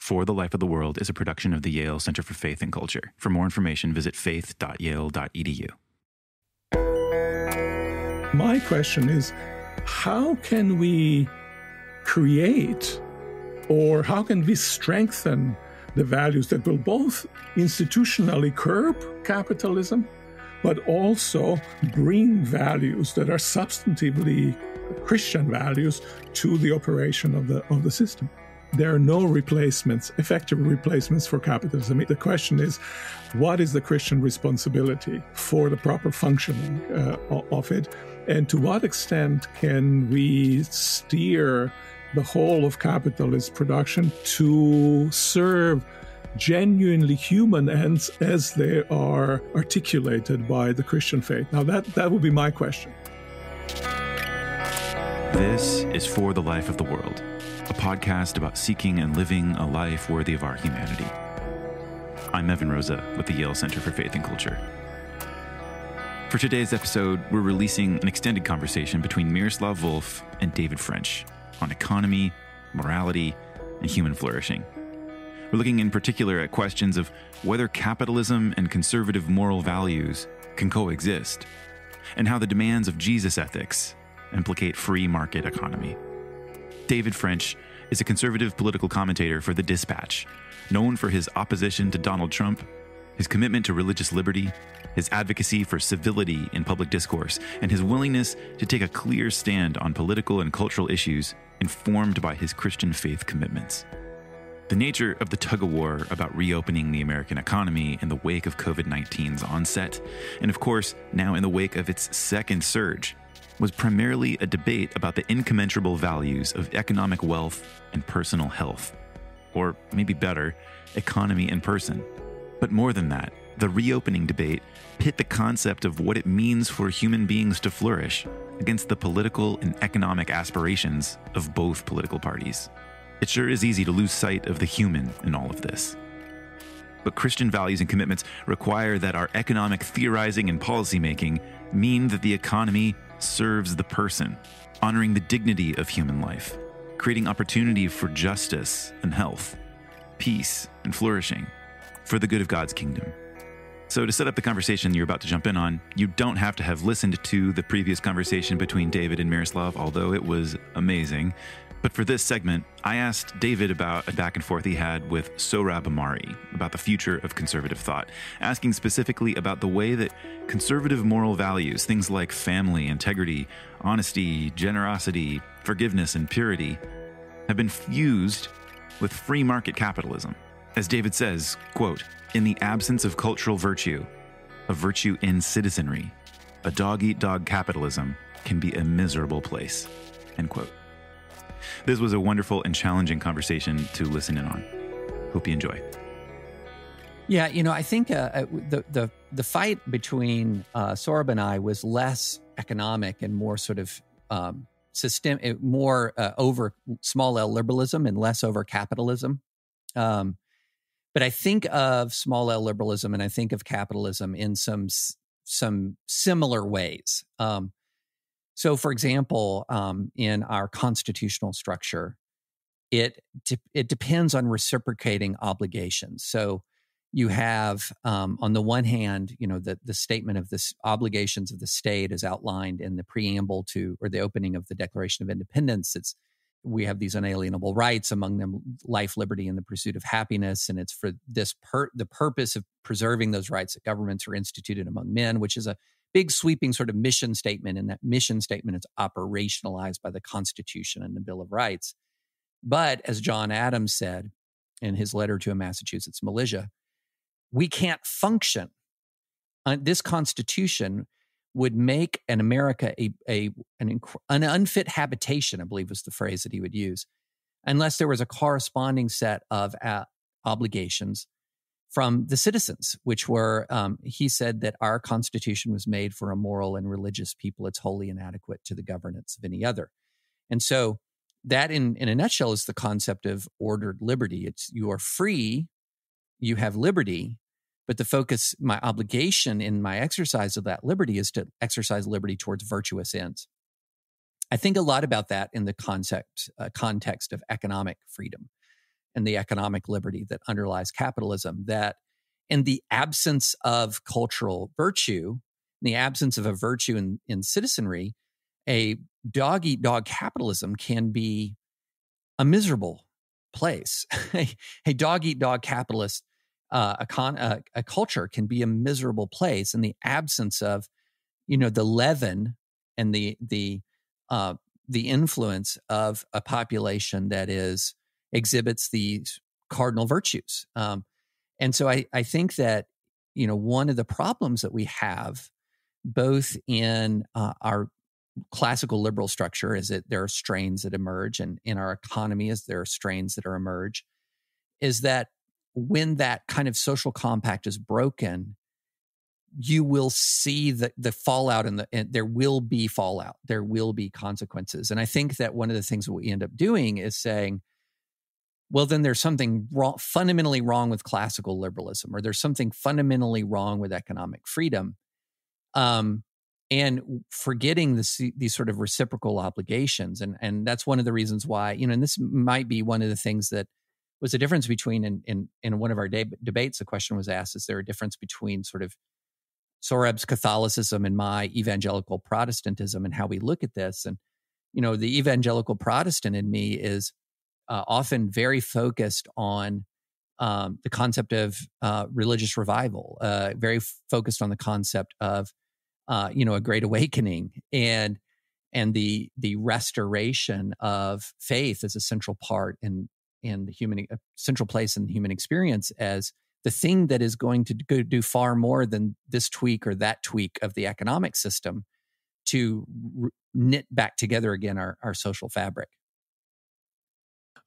For the Life of the World is a production of the Yale Center for Faith and Culture. For more information, visit faith.yale.edu. My question is, how can we create or how can we strengthen the values that will both institutionally curb capitalism, but also bring values that are substantively Christian values to the operation of the system? There are no replacements, effective replacements for capitalism. The question is, what is the Christian responsibility for the proper functioning of it? And to what extent can we steer the whole of capitalist production to serve genuinely human ends as they are articulated by the Christian faith? Now, that would be my question. This is For the Life of the World, a podcast about seeking and living a life worthy of our humanity. I'm Evan Rosa with the Yale Center for Faith and Culture. For today's episode, we're releasing an extended conversation between Miroslav Volf and David French on economy, morality, and human flourishing. We're looking in particular at questions of whether capitalism and conservative moral values can coexist, and how the demands of Jesus ethics implicate free market economy. David French is a conservative political commentator for The Dispatch, known for his opposition to Donald Trump, his commitment to religious liberty, his advocacy for civility in public discourse, and his willingness to take a clear stand on political and cultural issues informed by his Christian faith commitments. The nature of the tug-o-war about reopening the American economy in the wake of COVID-19's onset, and of course, now in the wake of its second surge, was primarily a debate about the incommensurable values of economic wealth and personal health. Or maybe better, economy and person. But more than that, the reopening debate pit the concept of what it means for human beings to flourish against the political and economic aspirations of both political parties. It sure is easy to lose sight of the human in all of this. But Christian values and commitments require that our economic theorizing and policymaking mean that the economy serves the person, honoring the dignity of human life, creating opportunity for justice and health, peace and flourishing, for the good of God's kingdom. So to set up the conversation you're about to jump in on, you don't have to have listened to the previous conversation between David and Miroslav, although it was amazing. But for this segment, I asked David about a back and forth he had with Sohrab Ahmari about the future of conservative thought, asking specifically about the way that conservative moral values, things like family, integrity, honesty, generosity, forgiveness, and purity, have been fused with free market capitalism. As David says, quote, "In the absence of cultural virtue, a virtue in citizenry, a dog-eat-dog capitalism can be a miserable place," end quote. This was a wonderful and challenging conversation to listen in on. Hope you enjoy. Yeah, I think the fight between Sohrab and I was less economic and more sort of systemic, more over small L liberalism and less over capitalism. But I think of small L liberalism and I think of capitalism in some similar ways. So, for example, in our constitutional structure, it depends on reciprocating obligations. So you have, on the one hand, the statement of the obligations of the state is outlined in the preamble to, or the opening of the Declaration of Independence. We have these unalienable rights, among them life, liberty, and the pursuit of happiness. And it's for the purpose of preserving those rights that governments are instituted among men, which is a big sweeping sort of mission statement. And that mission statement is operationalized by the Constitution and the Bill of Rights. But as John Adams said in his letter to a Massachusetts militia, we can't function. This Constitution would make an America an unfit habitation, I believe was the phrase that he would use, unless there was a corresponding set of obligations from the citizens, which were, he said that our Constitution was made for a moral and religious people. It's wholly inadequate to the governance of any other. And so that in a nutshell is the concept of ordered liberty. It's you are free, you have liberty, but the focus, my obligation in my exercise of that liberty is to exercise liberty towards virtuous ends. I think a lot about that in the context of economic freedom. and the economic liberty that underlies capitalism, that in the absence of cultural virtue, in the absence of a virtue in citizenry, a dog-eat-dog capitalism can be a miserable place. A dog-eat-dog capitalist a culture can be a miserable place in the absence of, the leaven and the influence of a population that exhibits these cardinal virtues. And so I think that, one of the problems that we have both in our classical liberal structure is that there are strains that emerge, and in our economy is there are strains that emerge, is that when that kind of social compact is broken, you will see the fallout, and there will be fallout. There will be consequences. And I think that one of the things that we end up doing is saying, well, then there's something fundamentally wrong with classical liberalism, or there's something fundamentally wrong with economic freedom. And forgetting these sort of reciprocal obligations. And that's one of the reasons why, and this might be one of the things that was a difference between, in one of our debates, the question was asked, is there a difference between sort of Sorab's Catholicism and my evangelical Protestantism and how we look at this? And, the evangelical Protestant in me is often very focused on the concept of religious revival, very focused on the concept of, a great awakening and the restoration of faith as a central part in the human, a central place in the human experience, as the thing that is going to do far more than this tweak or that tweak of the economic system to knit back together again our social fabric.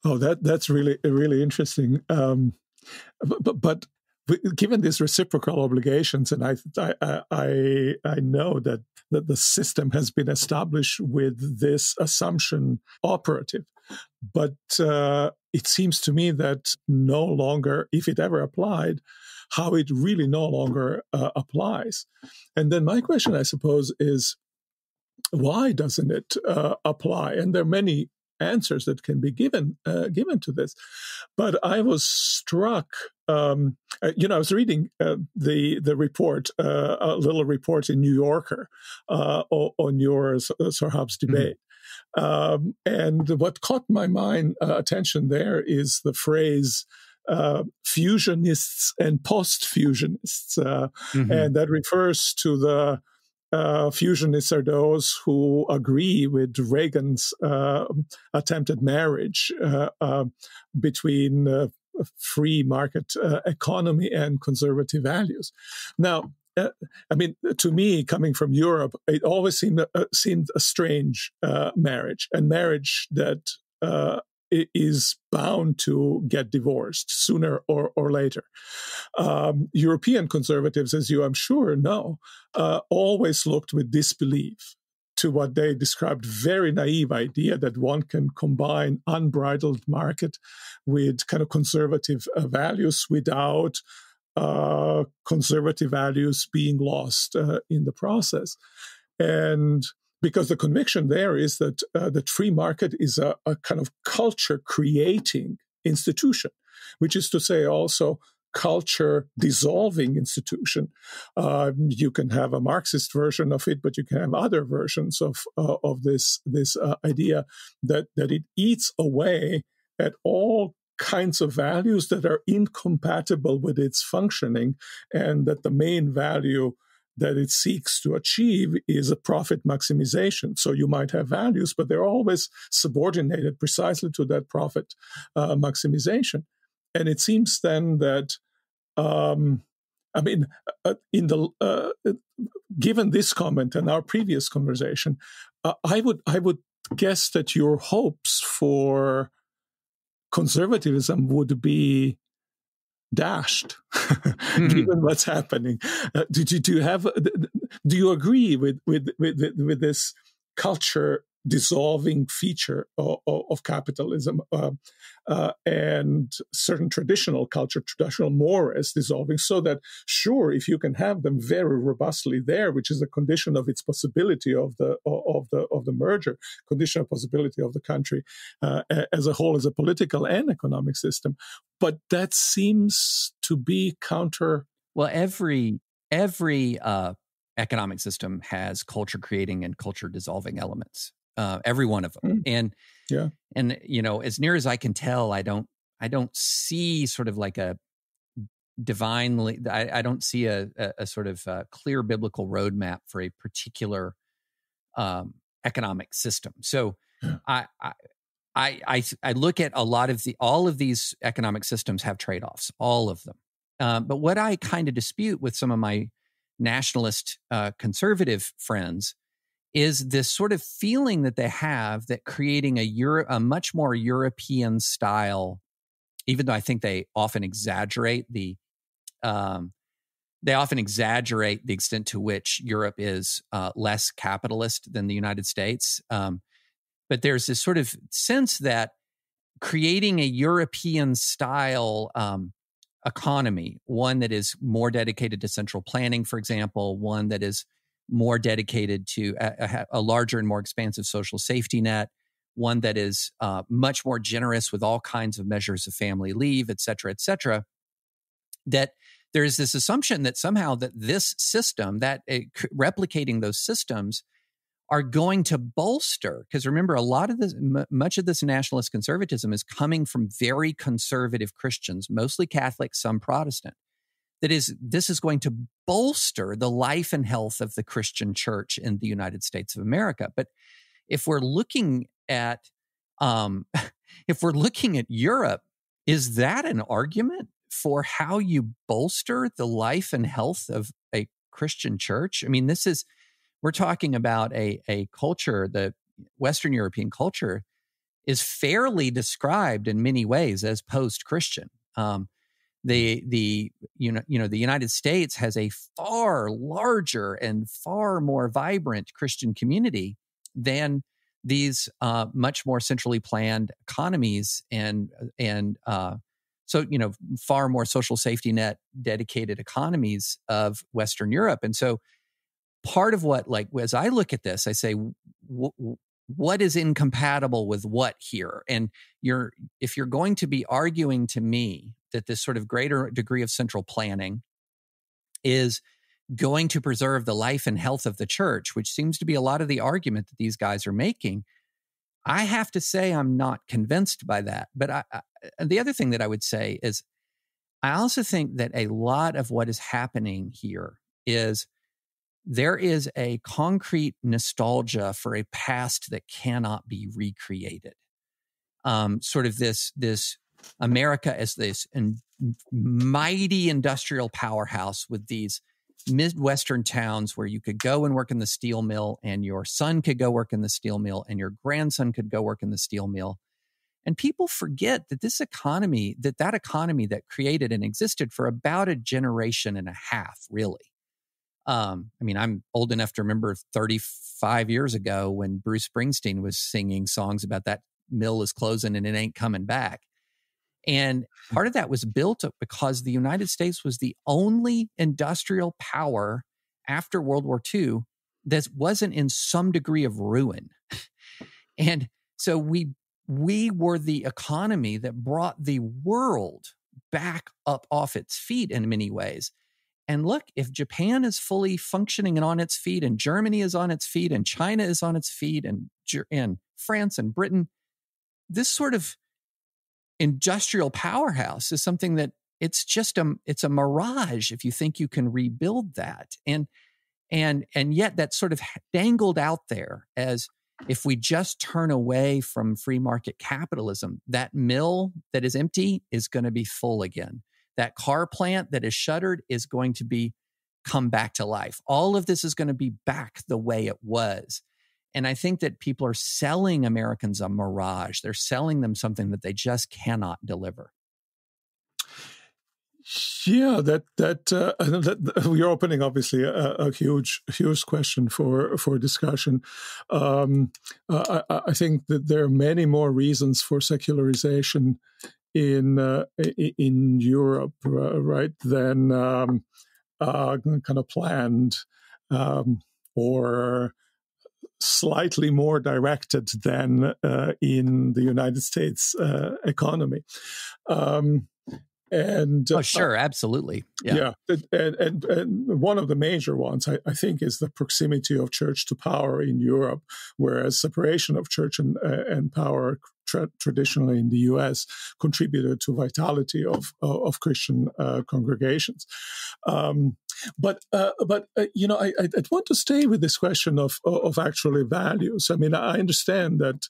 Oh, that's really interesting. But given these reciprocal obligations, and I know that the system has been established with this assumption operative, but it seems to me that no longer, if it ever applied, how it really no longer applies. And then my question, I suppose, is why doesn't it apply? And there are many answers that can be given to this, but I was struck. I was reading the report, a little report in New Yorker on your Sorhab's debate. Mm-hmm. And what caught my attention there is the phrase fusionists and post-fusionists. Mm-hmm. And that refers to the fusionists are those who agree with Reagan's attempted marriage between free market economy and conservative values. Now, to me, coming from Europe, it always seemed a strange marriage, and marriage that is bound to get divorced sooner or later. European conservatives, as you I'm sure know, always looked with disbelief to what they described very naive idea that one can combine unbridled market with kind of conservative values without conservative values being lost in the process. And because the conviction there is that the free market is a kind of culture-creating institution, which is to say also culture-dissolving institution. You can have a Marxist version of it, but you can have other versions of this idea that it eats away at all kinds of values that are incompatible with its functioning, and that the main value that it seeks to achieve is a profit maximization. So you might have values, but they're always subordinated precisely to that profit maximization. And it seems then that, given this comment and our previous conversation, I would guess that your hopes for conservatism would be dashed, given what's happening. Do you agree with this culture dissolving feature of capitalism, and certain traditional culture, traditional mores dissolving, so that, sure, if you can have them very robustly there, which is a condition of its possibility of the merger, condition of possibility of the country as a whole, as a political and economic system. But that seems to be counter. Well, every economic system has culture creating and culture dissolving elements. Every one of them. And as near as I can tell, I don't see sort of like a divinely, I don't see a sort of clear biblical roadmap for a particular economic system. So I look at all of these economic systems have trade-offs, all of them. But what I kind of dispute with some of my nationalist conservative friends is this sort of feeling that they have that creating a much more European style, even though I think they often exaggerate the extent to which Europe is less capitalist than the United States. But there's this sort of sense that creating a European style economy, one that is more dedicated to central planning, for example, one that is more dedicated to a larger and more expansive social safety net, one that is much more generous with all kinds of measures of family leave, et cetera, that there's this assumption that somehow that this system, that replicating those systems are going to bolster, because remember, a lot of this, much of this nationalist conservatism is coming from very conservative Christians, mostly Catholic, some Protestant. This is going to bolster the life and health of the Christian church in the United States of America. But if we're looking at Europe, is that an argument for how you bolster the life and health of a Christian church? I mean, we're talking about a culture, the Western European culture is fairly described in many ways as post-Christian. The United States has a far larger and far more vibrant Christian community than these much more centrally planned economies and far more social safety net dedicated economies of Western Europe. And so part of what, like, as I look at this, I say, what is incompatible with what here? And if you're going to be arguing to me that this sort of greater degree of central planning is going to preserve the life and health of the church, which seems to be a lot of the argument that these guys are making, I have to say I'm not convinced by that. But the other thing that I would say is I also think that a lot of what is happening here is there is a concrete nostalgia for a past that cannot be recreated. Sort of this America as this mighty industrial powerhouse with these Midwestern towns where you could go and work in the steel mill, and your son could go work in the steel mill, and your grandson could go work in the steel mill. And people forget that that economy that created and existed for about a generation and a half, really. I'm old enough to remember 35 years ago when Bruce Springsteen was singing songs about that mill is closing and it ain't coming back. And part of that was built up because the United States was the only industrial power after World War II that wasn't in some degree of ruin. And so we were the economy that brought the world back up off its feet in many ways. And look, if Japan is fully functioning and on its feet, and Germany is on its feet, and China is on its feet, and France and Britain, this sort of industrial powerhouse is something that it's a mirage if you think you can rebuild that. And yet that's sort of dangled out there as if we just turn away from free market capitalism, that mill that is empty is going to be full again. That car plant that is shuttered is going to come back to life. All of this is going to be back the way it was. And I think that people are selling Americans a mirage. They're selling them something that they just cannot deliver. Yeah, that we're opening obviously a huge question for discussion. I think that there are many more reasons for secularization in Europe, right, than kind of planned or slightly more directed than in the United States economy. Sure, absolutely. Yeah. And one of the major ones, I think, is the proximity of church to power in Europe, whereas separation of church and power traditionally in the U.S. contributed to vitality of Christian congregations. But I want to stay with this question of actually values. I mean, I understand that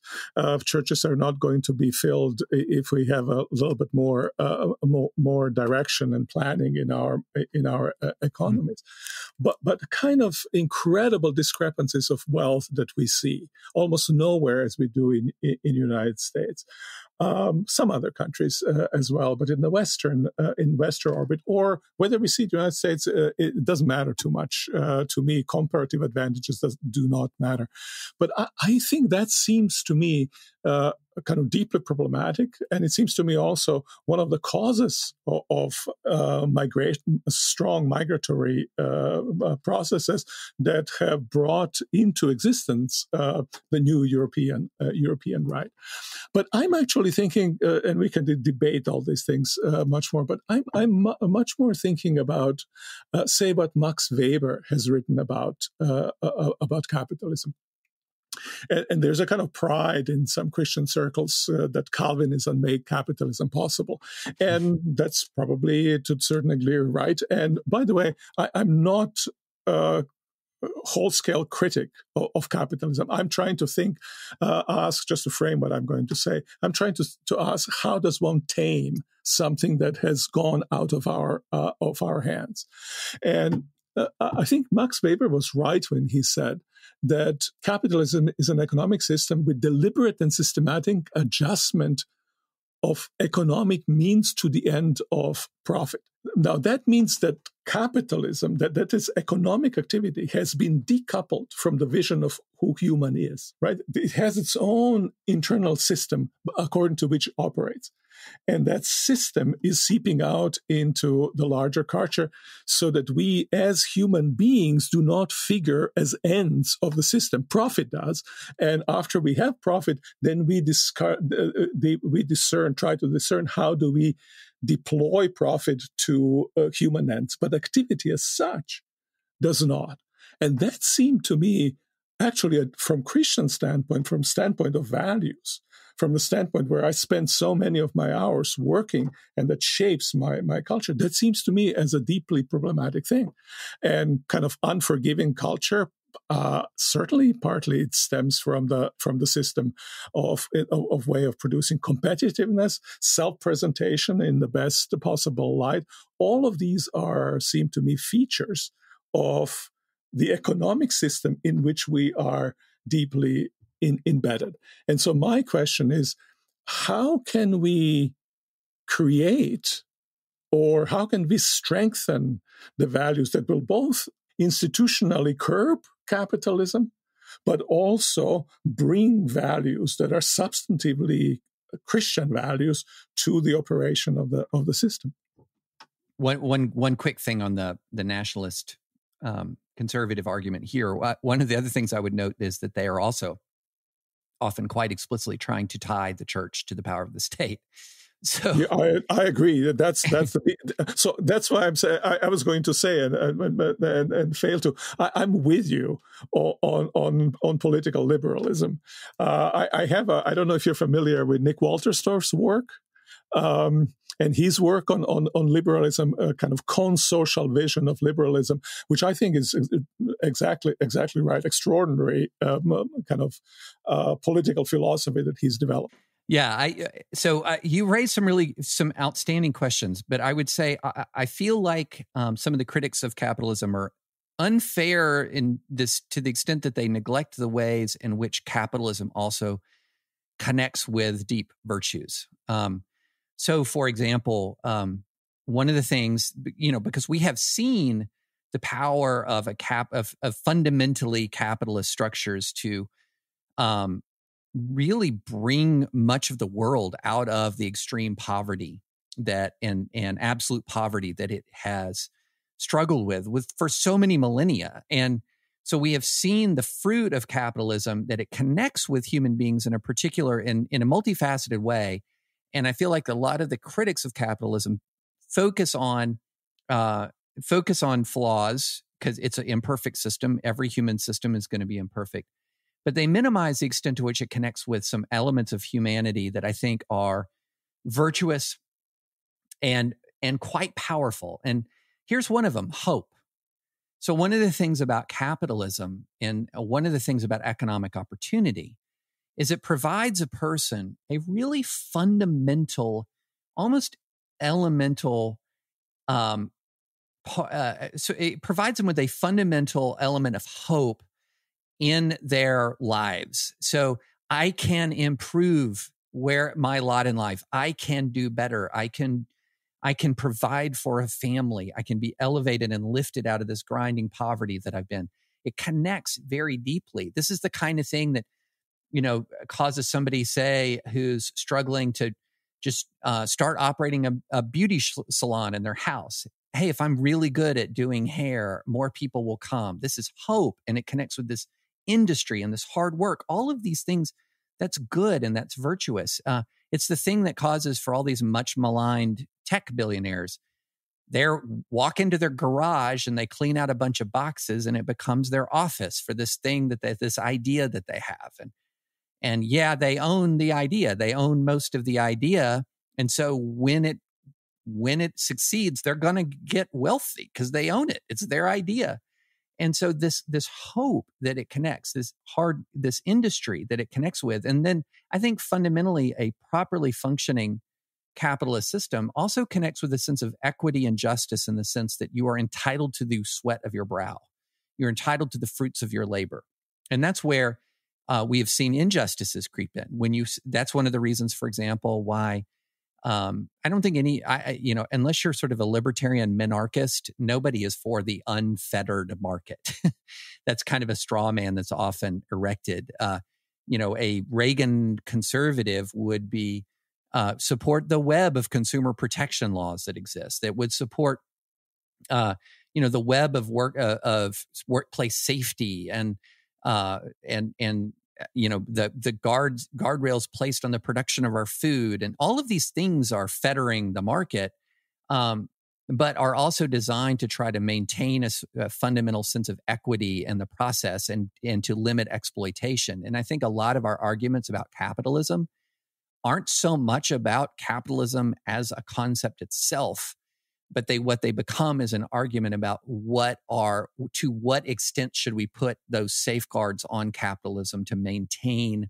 churches are not going to be filled if we have a little bit more direction and planning in our economies. But the kind of incredible discrepancies of wealth that we see almost nowhere as we do in the United States. Some other countries as well, but in the Western orbit, or whether we see the United States, it doesn't matter too much to me. Comparative advantages do not matter, but I think that seems to me kind of deeply problematic, and it seems to me also one of the causes of migration, strong migratory processes that have brought into existence the new European right. But I'm actually thinking, and we can debate all these things much more, but I'm much more thinking about, say, what Max Weber has written about capitalism. And there's a kind of pride in some Christian circles that Calvinism made capitalism possible. And that's probably to a certain degree right. And by the way, I'm not whole-scale critic of capitalism. I'm trying to ask, just to frame what I'm going to say, I'm trying to ask, how does one tame something that has gone out of our hands? And I think Max Weber was right when he said that capitalism is an economic system with deliberate and systematic adjustment of economic means to the end of profit. Now, that means that capitalism, that is economic activity, has been decoupled from the vision of who human is, right? It has its own internal system according to which it operates. And that system is seeping out into the larger culture so that we as human beings do not figure as ends of the system. Profit does. And after we have profit, then we try to discern how do we deploy profit to human ends. But activity as such does not. And that seemed to me, actually, from Christian standpoint, from standpoint of values, from the standpoint where I spend so many of my hours working and that shapes my culture, that seems to me as a deeply problematic thing. And kind of unforgiving culture, certainly partly it stems from the system of way of producing competitiveness, self-presentation in the best possible light. All of these seem to me features of the economic system in which we are deeply embedded. And so my question is, how can we create, or how can we strengthen the values that will both institutionally curb capitalism, but also bring values that are substantively Christian values to the operation of the system? One quick thing on the nationalist conservative argument here. One of the other things I would note is that they are also often quite explicitly trying to tie the church to the power of the state. So yeah, I agree. So that's why I'm saying I was going to say and fail to. I'm with you on political liberalism. I don't know if you're familiar with Nick Walterstorff's work. And his work on liberalism, a kind of con-social vision of liberalism, which I think is exactly right, extraordinary kind of political philosophy that he's developed. Yeah, you raised some outstanding questions, but I would say I feel like some of the critics of capitalism are unfair in this to the extent that they neglect the ways in which capitalism also connects with deep virtues. So, for example, one of the things, because we have seen the power of of fundamentally capitalist structures to really bring much of the world out of the extreme poverty and absolute poverty that it has struggled with for so many millennia. And so we have seen the fruit of capitalism, that it connects with human beings in a particular, in a multifaceted way. And I feel like a lot of the critics of capitalism focus on flaws, because it's an imperfect system. Every human system is going to be imperfect. But they minimize the extent to which it connects with some elements of humanity that I think are virtuous and quite powerful. And here's one of them: hope. So one of the things about capitalism and one of the things about economic opportunity is it provides a person a really fundamental, almost elemental, so it provides them with a fundamental element of hope in their lives. So I can improve where my lot in life. I can do better. I can provide for a family. I can be elevated and lifted out of this grinding poverty that I've been. It connects very deeply. This is the kind of thing that, causes somebody, say, who's struggling to just start operating a beauty salon in their house. Hey, if I'm really good at doing hair, more people will come. This is hope, and it connects with this industry and this hard work. All of these things, that's good and that's virtuous. It's the thing that causes for all these much maligned tech billionaires. They walk into their garage and they clean out a bunch of boxes, and it becomes their office for this thing this idea that they have. And yeah, they own the idea. They own most of the idea. And so when it succeeds, they're going to get wealthy because they own it. It's their idea. And so this hope that it connects, this industry that it connects with. And then I think fundamentally a properly functioning capitalist system also connects with a sense of equity and justice, in the sense that you are entitled to the sweat of your brow. You're entitled to the fruits of your labor. And that's where we have seen injustices creep in. That's one of the reasons, for example, why I don't think unless you're sort of a libertarian minarchist, nobody is for the unfettered market. That's kind of a straw man that's often erected. A Reagan conservative would be support the web of consumer protection laws that exist, that would support the web of workplace safety and the guardrails placed on the production of our food. And all of these things are fettering the market, but are also designed to try to maintain a fundamental sense of equity in the process and to limit exploitation. And I think a lot of our arguments about capitalism aren't so much about capitalism as a concept itself, but what they become is an argument about to what extent should we put those safeguards on capitalism to maintain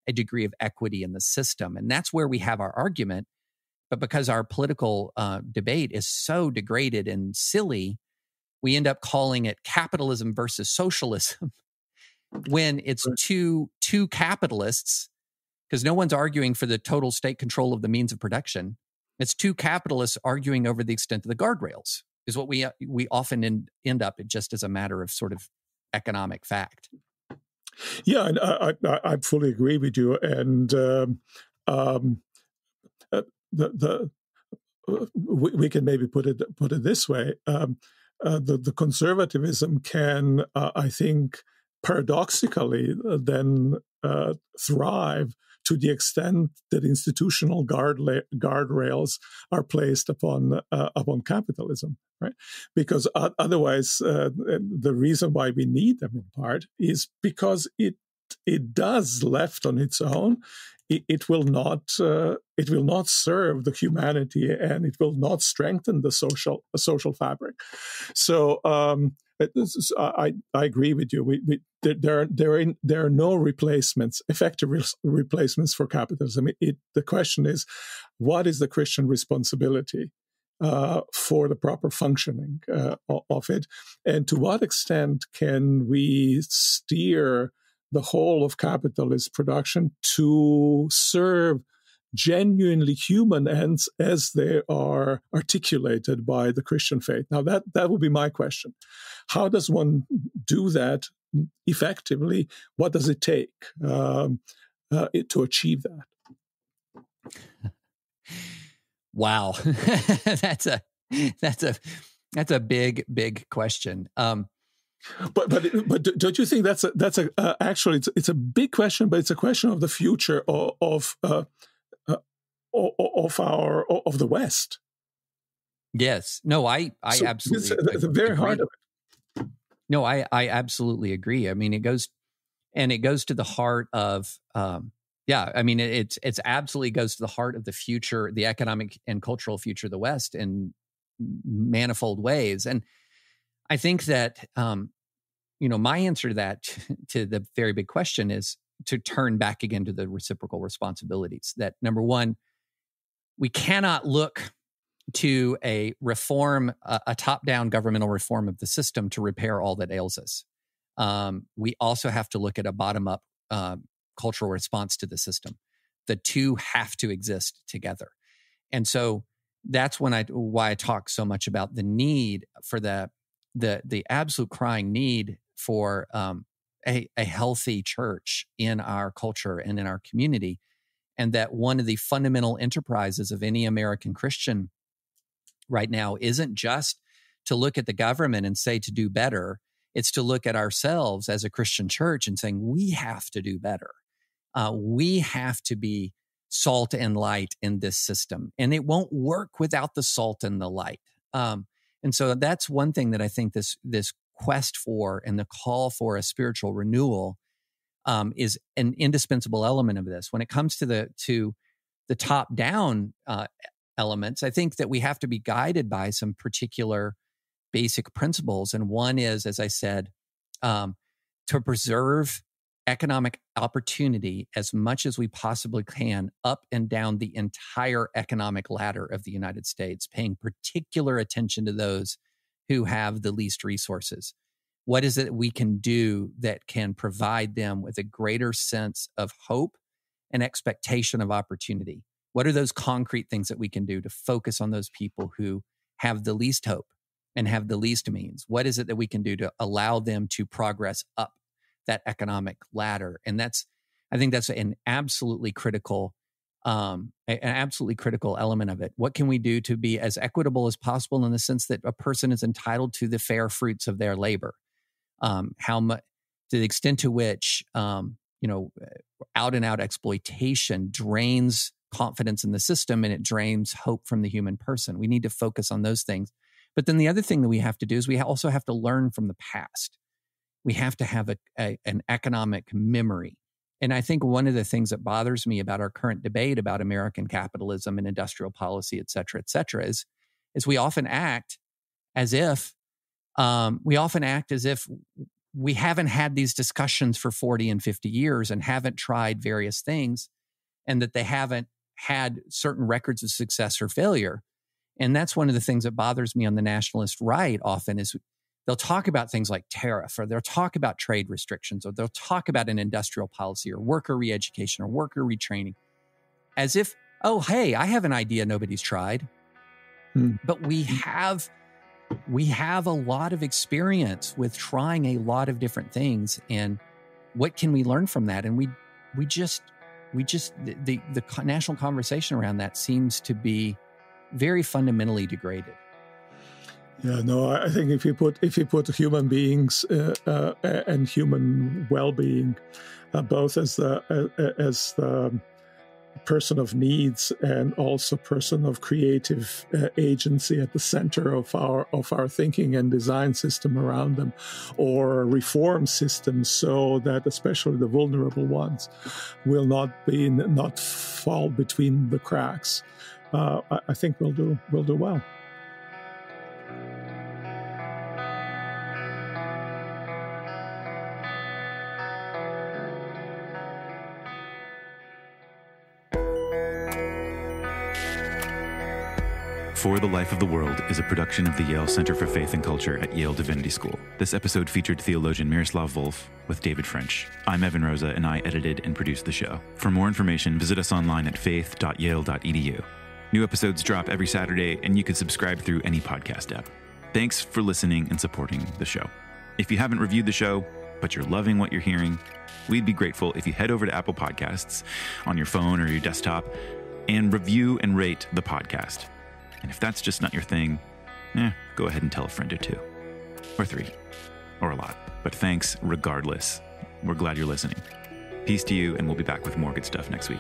a degree of equity in the system. And that's where we have our argument. But because our political debate is so degraded and silly, we end up calling it capitalism versus socialism when it's two capitalists, because no one's arguing for the total state control of the means of production. It's two capitalists arguing over the extent of the guardrails, is what we often end up just as a matter of sort of economic fact. Yeah, and I fully agree with you. And we can maybe put it this way: the conservatism can, I think, paradoxically, then thrive to the extent that institutional guardrails are placed upon capitalism, right? Because otherwise, the reason why we need them in part is because it does, left on its own, it will not serve the humanity, and it will not strengthen the social fabric. So I agree with you. There are no replacements, effective replacements for capitalism. The question is, what is the Christian responsibility for the proper functioning of it, and to what extent can we steer the whole of capitalist production to serve genuinely human ends as they are articulated by the Christian faith. Now, that would be my question. How does one do that effectively? What does it take to achieve that? Wow, that's a big question. But don't you think that's actually it's a big question, but it's a question of the future of the West. Yes. No, I absolutely. It's the very heart of it. No, I absolutely agree. I mean, it goes to the heart of, I mean, it's absolutely goes to the heart of the future, the economic and cultural future of the West in manifold ways. And I think that, my answer to that, to the very big question, is to turn back again to the reciprocal responsibilities. That, number one, we cannot look to a reform, a top-down governmental reform of the system to repair all that ails us. We also have to look at a bottom-up cultural response to the system. The two have to exist together. And so that's why I talk so much about the need for the absolute crying need for a healthy church in our culture and in our community. And that one of the fundamental enterprises of any American Christian right now isn't just to look at the government and say to do better. It's to look at ourselves as a Christian church and saying, we have to do better. We have to be salt and light in this system. And it won't work without the salt and the light. And so that's one thing that I think this quest for and the call for a spiritual renewal is an indispensable element of this. When it comes to the top-down elements, I think that we have to be guided by some particular basic principles. And one is, as I said, to preserve economic opportunity as much as we possibly can up and down the entire economic ladder of the United States, paying particular attention to those who have the least resources. What is it we can do that can provide them with a greater sense of hope and expectation of opportunity? What are those concrete things that we can do to focus on those people who have the least hope and have the least means? What is it that we can do to allow them to progress up that economic ladder? And I think that's an absolutely critical element of it. What can we do to be as equitable as possible in the sense that a person is entitled to the fair fruits of their labor? How much, to the extent to which, out and out exploitation drains confidence in the system and it drains hope from the human person. We need to focus on those things. But then the other thing that we have to do is we also have to learn from the past. We have to have an economic memory. And I think one of the things that bothers me about our current debate about American capitalism and industrial policy, et cetera, is we often act as if we haven't had these discussions for 40 and 50 years and haven't tried various things, and that they haven't had certain records of success or failure. And that's one of the things that bothers me on the nationalist right often is they'll talk about things like tariff, or they'll talk about trade restrictions, or they'll talk about an industrial policy or worker re-education or worker retraining as if, oh, hey, I have an idea nobody's tried. But we have a lot of experience with trying a lot of different things. And what can we learn from that? And the national conversation around that seems to be very fundamentally degraded. Yeah, no, I think if you put human beings and human well-being both as the person of needs and also person of creative agency at the center of our thinking and design system around them, or reform systems so that especially the vulnerable ones will not fall between the cracks, I think we'll do well. For the Life of the World is a production of the Yale Center for Faith and Culture at Yale Divinity School. This episode featured theologian Miroslav Volf with David French. I'm Evan Rosa, and I edited and produced the show. For more information, visit us online at faith.yale.edu. New episodes drop every Saturday, and you can subscribe through any podcast app. Thanks for listening and supporting the show. If you haven't reviewed the show, but you're loving what you're hearing, we'd be grateful if you head over to Apple Podcasts on your phone or your desktop and review and rate the podcast. And if that's just not your thing, go ahead and tell a friend or two, or three, or a lot. But thanks regardless. We're glad you're listening. Peace to you, and we'll be back with more good stuff next week.